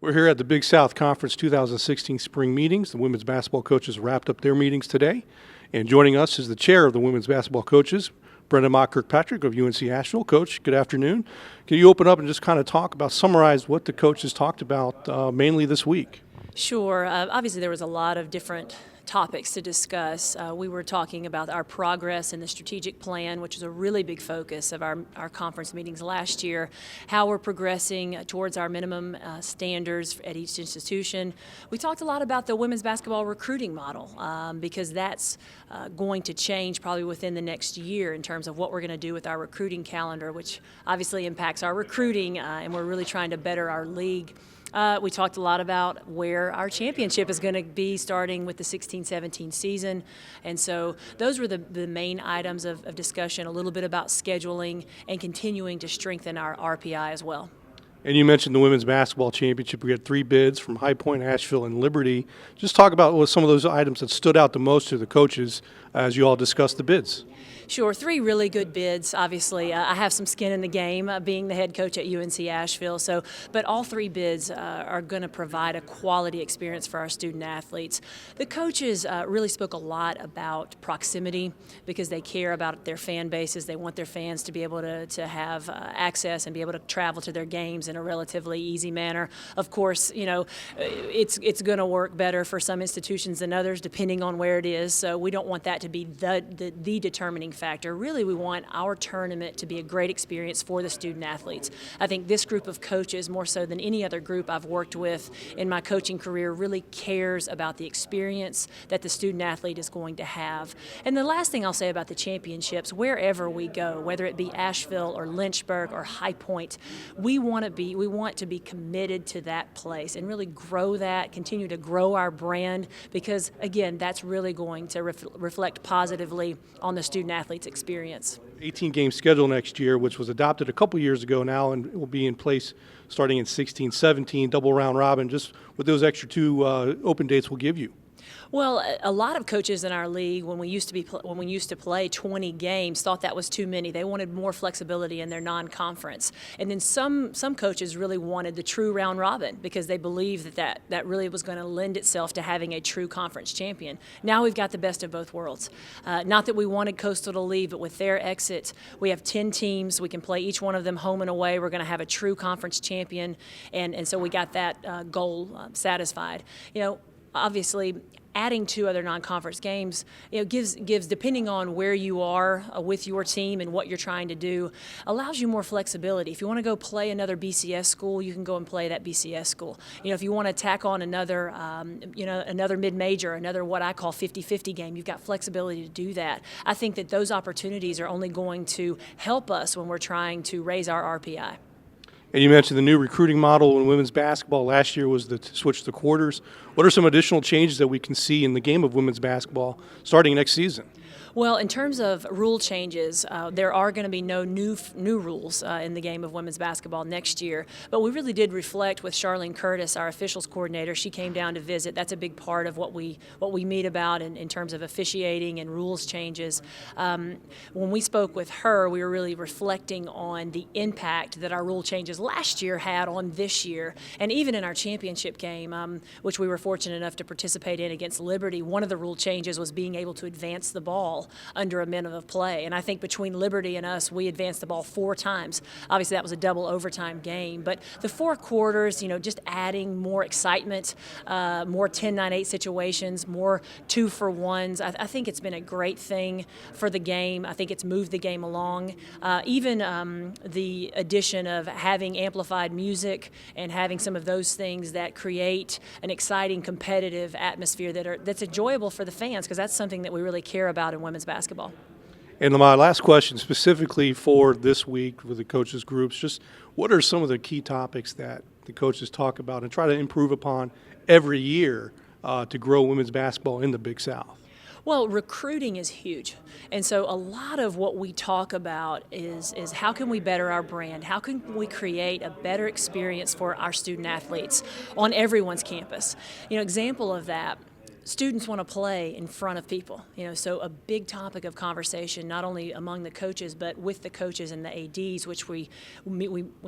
We're here at the Big South Conference 2016 spring meetings. The women's basketball coaches wrapped up their meetings today. And joining us is the chair of the women's basketball coaches, Brenda Kirkpatrick of UNC Asheville. Coach, good afternoon. Can you open up and just kind of summarize what the coaches talked about mainly this week? Sure. Obviously, there was a lot of different topics to discuss. We were talking about our progress in the strategic plan, which is a really big focus of our conference meetings last year, how we're progressing towards our minimum standards at each institution. We talked a lot about the women's basketball recruiting model because that's going to change probably within the next year in terms of what we're going to do with our recruiting calendar, which obviously impacts our recruiting, and we're really trying to better our league. We talked a lot about where our championship is going to be starting with the 16-17 season. And so those were the main items of discussion, a little bit about scheduling and continuing to strengthen our RPI as well. And you mentioned the women's basketball championship. We had 3 bids from High Point, Asheville, and Liberty. Just talk about what some of those items that stood out the most to the coaches as you all discussed the bids. Sure, 3 really good bids. Obviously, I have some skin in the game being the head coach at UNC Asheville. But all 3 bids are going to provide a quality experience for our student athletes. The coaches really spoke a lot about proximity because they care about their fan bases. They want their fans to be able to have access and be able to travel to their games in a relatively easy manner. Of course, you know, it's going to work better for some institutions than others depending on where it is. So we don't want that to be the determining factor. Really, we want our tournament to be a great experience for the student athletes. I think this group of coaches, more so than any other group I've worked with in my coaching career, really cares about the experience that the student athlete is going to have. And the last thing I'll say about the championships, wherever we go, whether it be Asheville or Lynchburg or High Point, we want to be committed to that place and really grow that, continue to grow our brand because, again, that's really going to reflect positively on the student athlete's experience. 18-game schedule next year, which was adopted a couple years ago now and will be in place starting in 16-17, double round robin, just what those extra 2 open dates will give you. Well, a lot of coaches in our league, when we used to play 20 games, thought that was too many. They wanted more flexibility in their non-conference. And then some coaches really wanted the true round robin because they believed that really was going to lend itself to having a true conference champion. Now we've got the best of both worlds. Not that we wanted Coastal to leave, but with their exit, we have 10 teams. We can play each one of them home and away. We're going to have a true conference champion, and so we got that goal satisfied. You know, obviously, adding 2 other non-conference games, you know, gives depending on where you are with your team and what you're trying to do, allows you more flexibility. If you want to go play another BCS school, you can go and play that BCS school. You know, if you want to tack on another, another mid-major, another what I call 50-50 game, you've got flexibility to do that. I think that those opportunities are only going to help us when we're trying to raise our RPI. And you mentioned the new recruiting model in women's basketball. Last year was the switch to quarters. What are some additional changes that we can see in the game of women's basketball starting next season? Well, in terms of rule changes, there are going to be no new rules in the game of women's basketball next year. But we really did reflect with Charlene Curtis, our officials coordinator. She came down to visit. That's a big part of what we meet about in terms of officiating and rules changes. When we spoke with her, we were really reflecting on the impact that our rule changes last year had on this year. And even in our championship game, which we were fortunate enough to participate in against Liberty, one of the rule changes was being able to advance the ball under a minute of play. And I think between Liberty and us, we advanced the ball 4 times. Obviously, that was a double overtime game. But the 4 quarters, you know, just adding more excitement, more 10-9-8 situations, more 2-for-1s. I think it's been a great thing for the game. I think it's moved the game along. Even the addition of having amplified music and having some of those things that create an exciting, competitive atmosphere that's enjoyable for the fans, because that's something that we really care about in women's basketball. And my last question specifically for this week with the coaches groups, just what are some of the key topics that the coaches talk about and try to improve upon every year to grow women's basketball in the Big South? Well, recruiting is huge. And so a lot of what we talk about is how can we better our brand? How can we create a better experience for our student athletes on everyone's campus? You know, example of that, students want to play in front of people, so a big topic of conversation, not only among the coaches, but with the coaches and the ADs, which we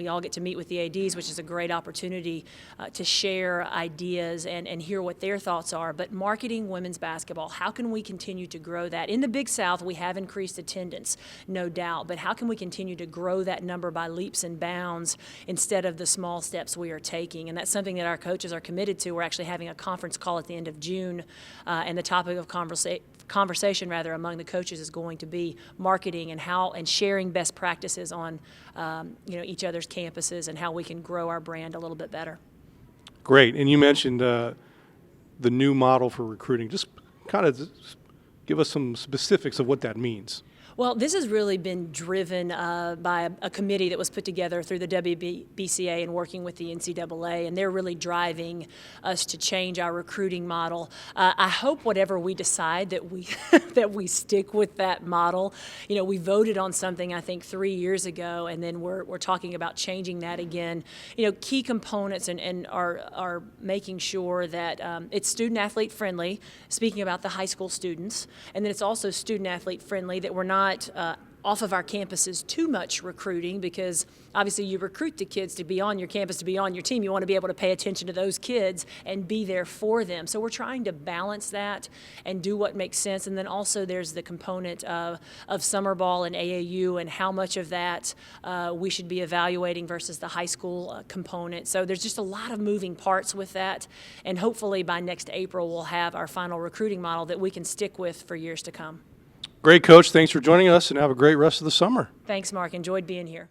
all get to meet with the ADs, which is a great opportunity to share ideas and hear what their thoughts are. But marketing women's basketball, how can we continue to grow that? In the Big South, we have increased attendance, no doubt, but how can we continue to grow that number by leaps and bounds instead of the small steps we are taking? And that's something that our coaches are committed to. We're actually having a conference call at the end of June, and the topic of conversation among the coaches is going to be marketing and sharing best practices on each other's campuses and how we can grow our brand a little bit better. Great. And you mentioned the new model for recruiting. Just kind of give us some specifics of what that means. Well, this has really been driven by a committee that was put together through the WBCA and working with the NCAA, and they're really driving us to change our recruiting model. I hope whatever we decide that we that we stick with that model. We voted on something I think 3 years ago, and then we're talking about changing that again. Key components and are making sure that it's student athlete friendly. Speaking about the high school students, and then it's also student athlete friendly that we're not off of our campuses too much recruiting, because obviously you recruit the kids to be on your campus, to be on your team. You want to be able to pay attention to those kids and be there for them. So we're trying to balance that and do what makes sense. And then also there's the component of summer ball and AAU and how much of that we should be evaluating versus the high school component. So there's just a lot of moving parts with that. And hopefully by next April we'll have our final recruiting model that we can stick with for years to come. Great, Coach. Thanks for joining us, and have a great rest of the summer. Thanks, Mark. Enjoyed being here.